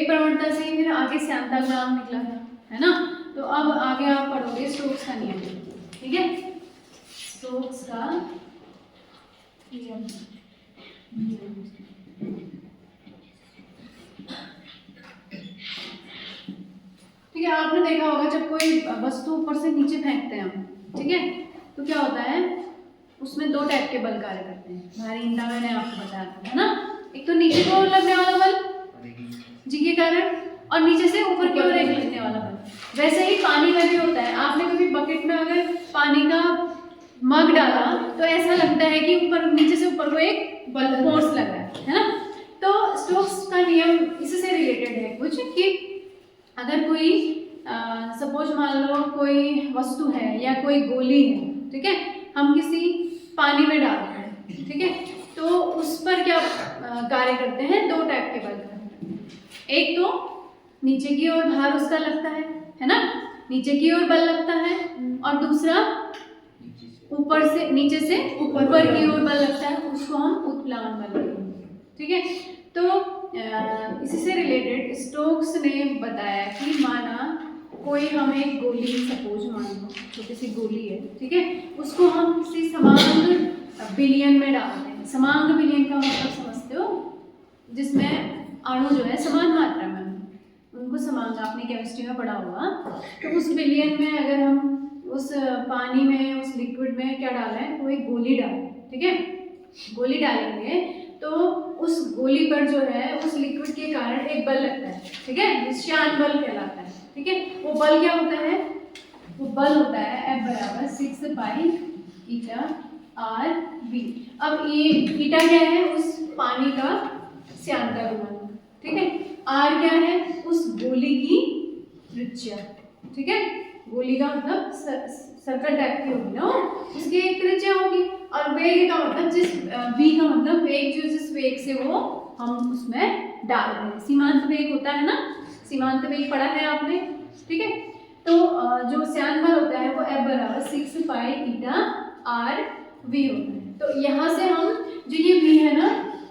प्रवणता से फिर आगे श्यानता गुणांक निकला है ना। तो अब आगे आप पढ़ोगे स्टोक्स का नियम, ठीक है, स्टोक्स का नियम। ठीक है, आपने देखा होगा जब कोई वस्तु ऊपर से नीचे फेंकते हैं हम, ठीक है, तो क्या होता है उसमें दो टाइप के बल कार्य करते हैं। भारीनता मैंने आपको बताया था, है ना। एक तो नीचे की ओर लगने वाला बल जी के कारण, और नीचे से ऊपर की ओर एक लगने वाला बल। वैसे ही पानी में भी होता है। आपने कभी बकेट में अगर पानी का मग डाला तो ऐसा लगता है कि ऊपर नीचे से ऊपर को एक बल फोर्स लग रहा है ना। तो स्टोक्स का नियम इससे रिलेटेड है कुछ, कि अगर कोई सपोज मान लो कोई वस्तु है या कोई गोली है, ठीक है, हम किसी पानी में डाल रहे हैं, ठीक है, तो उस पर क्या कार्य करते हैं, दो टाइप के बल करते हैं। एक तो नीचे की ओर भार उसका लगता है ना, नीचे की ओर बल लगता है, और दूसरा ऊपर से नीचे से ऊपर की ओर बल लगता है, उसको हम उत्प्लावन बल कहते हैं, ठीक है। तो इसी से रिलेटेड स्टोक्स ने बताया कि माना कोई हम एक गोली, सपोज मान लो छोटी सी गोली है, ठीक है, उसको हम किसी समांग विलयन में डालते हैं। समांग विलयन का मतलब समझते हो, जिसमें अणु जो है समान मात्रा में, उनको समांग आपने केमिस्ट्री में पढ़ा होगा। तो उस विलयन में अगर हम उस पानी में, उस लिक्विड में क्या डालें, कोई गोली डालें, ठीक है, गोली डालेंगे तो उस गोली पर जो है उस लिक्विड के कारण एक बल लगता है, ठीक है, श्यान बल कहलाता है, ठीक है। वो बल क्या होता है, वो बल होता है F बराबर 6 पाई ईटा आर बी। अब ये ईटा क्या है, उस पानी का श्यानता गुणांक, ठीक है, आर क्या है, उस गोली की त्रिज्या, ठीक है, गोली का मतलब सर्कल टाइप की होगी ना, उसकी एक त्रिज्या होगी, और वेग का मतलब जिस v का मतलब वेग, जो जिस वेग से वो हम उसमें डाल रहे हैं, सीमांत वेग होता है ना, सीमांत वेग पढ़ा है आपने, ठीक है। तो जो श्यान बल होता है वो F बराबर 6 पाई ईटा आर वी होता है। तो यहाँ से हम जो ये v है ना,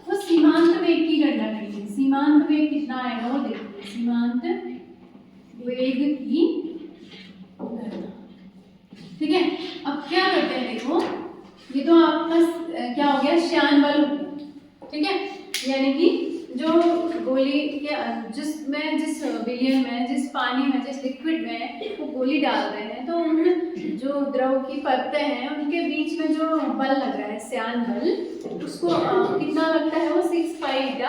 वो सीमांत वेग की गणना करेंगे। सीमांत वेग कितना आएगा वो देखिए, सीमांत वेग की गणना, ठीक है। अब क्या करते हैं, देखो ये तो आपका क्या हो गया, श्यान बल, ठीक है, यानी कि जो गोली के जिसमें, जिस विलयन में, जिस पानी में, जिस लिक्विड में वो गोली डाल रहे हैं, तो उन जो द्रव की परतें हैं उनके बीच में जो बल लग रहा है श्यान बल, उसको कितना लगता है, वो 6 पाई ईटा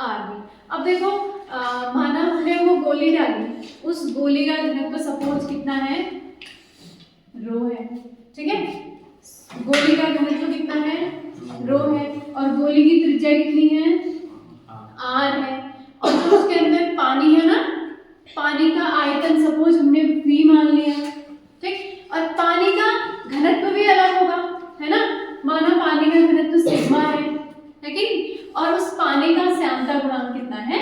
आर बी। अब देखो माना हमने वो गोली डाली, उस गोली का घनत्व सपोज कितना है, रो है, ठीक है, गोली का घनत्व कितना है, रो है, और गोली की त्रिज्या कितनी है, आर है, और जो उसके अंदर पानी है ना, पानी का आयतन सपोज हमने v मान लिया, ठीक, और पानी का घनत्व भी अलग होगा, है ना, माना पानी का घनत्व सिग्मा है कि, और उस पानी का श्यानता गुणांक कितना है,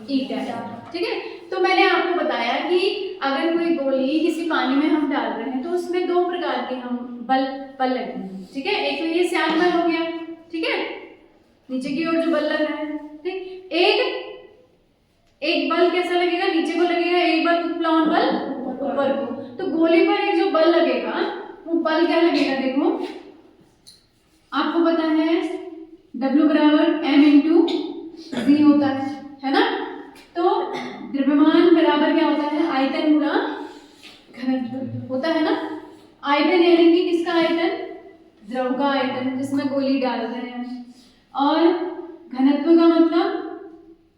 ईटा है, ठीक है। तो मैंने आपको बताया कि अगर कोई गोली किसी पानी में हम डाल रहे हैं तो उसमें दो प्रकार के हम बल लगेंगे, ठीक है। एक तो ये श्यान बल हो गया, ठीक है, नीचे की ओर जो बल लग रहा है, ठीक, एक बल कैसा लगेगा, नीचे को लगेगा, एक बल उत्प्लावन बल ऊपर को। तो गोली पर एक जो बल लगेगा वो बल क्या लगेगा, देखो आपको पता है W बराबर m इंटू v होता है ना। तो द्रव्यमान बराबर क्या होता है, आयतन गुणा घनत्व होता है ना। आयतन यानी कि किसका आयतन, द्रव का आयतन जिसमें गोली डाल रहे हैं, और घनत्व का मतलब,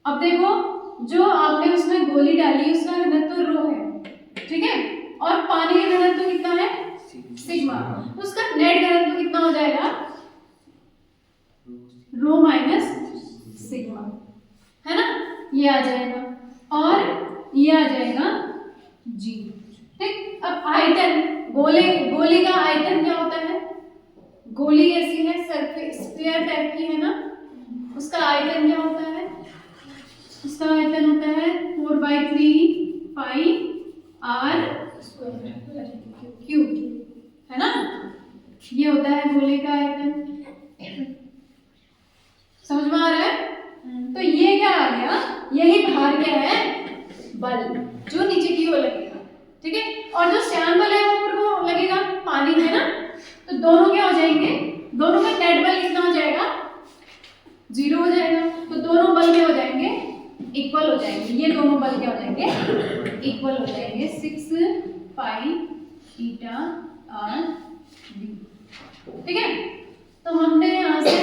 अब देखो जो आपने उसमें गोली डाली उसका घनत्व रो है, ठीक है, और पानी का घनत्व कितना है, सिग्मा, तो उसका नेट घनत्व कितना हो जाएगा, रो माइनस सिग्मा, है ना, ये आ जाएगा, और ये आ जाएगा जी, ठीक। अब आयतन, गोली का आयतन क्या होता है, गोली ऐसी है सरफेस स्फीयर टाइप की है ना, उसका आयतन क्या होता है, उसका आयतन होता है 4/3 पाई आर क्यूब, है ना, ये होता है गोले का आयतन। समझ में आ रहा है। तो ये क्या आ गया, यही भार क्या है, बल जो नीचे की ओर लगेगा, ठीक है। और जो श्यान बल है वो ऊपर को लगेगा, पानी है ना, तो दोनों क्या हो जाएंगे, दोनों का नेट बल कितना हो जाएगा, 0 हो जाएगा। तो दोनों बल क्या हो जाएंगे, इक्वल हो जाएंगे। ये दोनों बल क्या हो जाएंगे, इक्वल हो जाएंगे। 6 पाई थीटा आर वी, ठीक है। तो हमने यहाँ से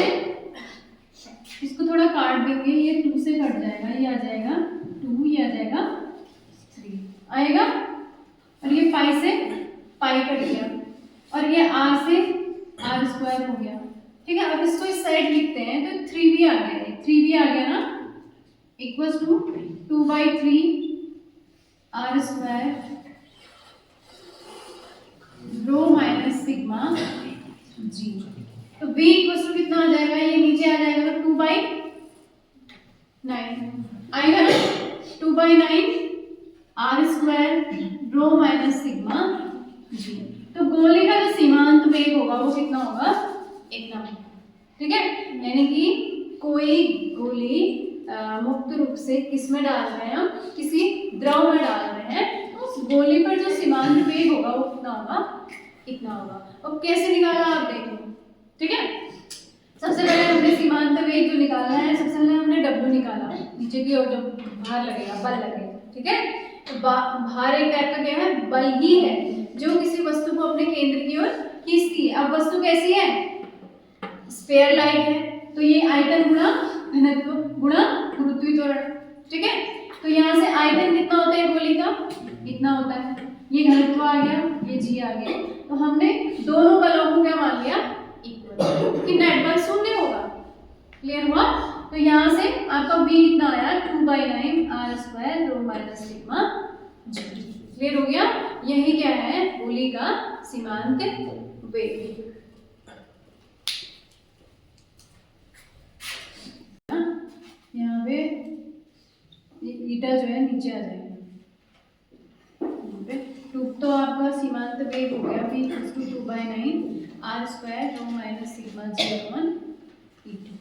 इसको थोड़ा काट देंगे, ये 2 से कट जाएगा, ये आ जाएगा 2, ये आ जाएगा 3 आएगा, और ये पाई से पाई कट गया, और ये आर से आर स्क्वायर हो गया, ठीक है। अब इसको इस साइड लिखते हैं, तो 3b आ गया, 3b आ गया ना, equals to 2/3 r square rho minus sigma g. तो v इक्वल्स टू कितना आ जाएगा, ये नीचे आ जाएगा, तो 2/9 आएगा ना, 2/9 are square rho minus sigma g. तो गोले का जो सीमांत वेग होगा वो कितना होगा, इतना, ठीक है। यानी कि कोई गोली मुक्त रूप से किस में डाल रहे हैं हम, किसी द्रव में डाल रहे हैं, तो उस गोली पर जो सीमांत वेग होगा वो कितना होगा, इतना होगा। अब कैसे निकाला आप देखो, ठीक है। सबसे पहले हमने सीमांत वेग जो निकालना है, सबसे पहले हमने W निकाला, नीचे की ओर जो भार लगेगा, बल लगेगा, ठीक है। तो भार एक टाइप का क्या है, बल ही है जो किसी वस्तु को अपने केंद्र की ओर खींचती है। अब वस्तु कैसी है, स्फीयर लाइक है, तो ये आयतन गुणा घनत्व गुणा गुरुत्वीय त्वरण, ठीक है। तो यहाँ से आयतन कितना होता है गोली का, इतना होता है, ये घनत्व आ गया, ये जी आ गया। तो हमने दोनों बलों को क्या मान लिया, इक्वल, कि नेट बल शून्य होगा। क्लियर हुआ। तो यहाँ से आपका v कितना आया, 2/9 are square rho minus sigma g. Clear हो गया। यही क्या है, गोली का सीमांत वेग। यहाँ पे ईटा जो है नीचे आ जाएगा, तो आपका सीमांत वेग हो गया v = 2/9 are square rho minus sigma g upon eta.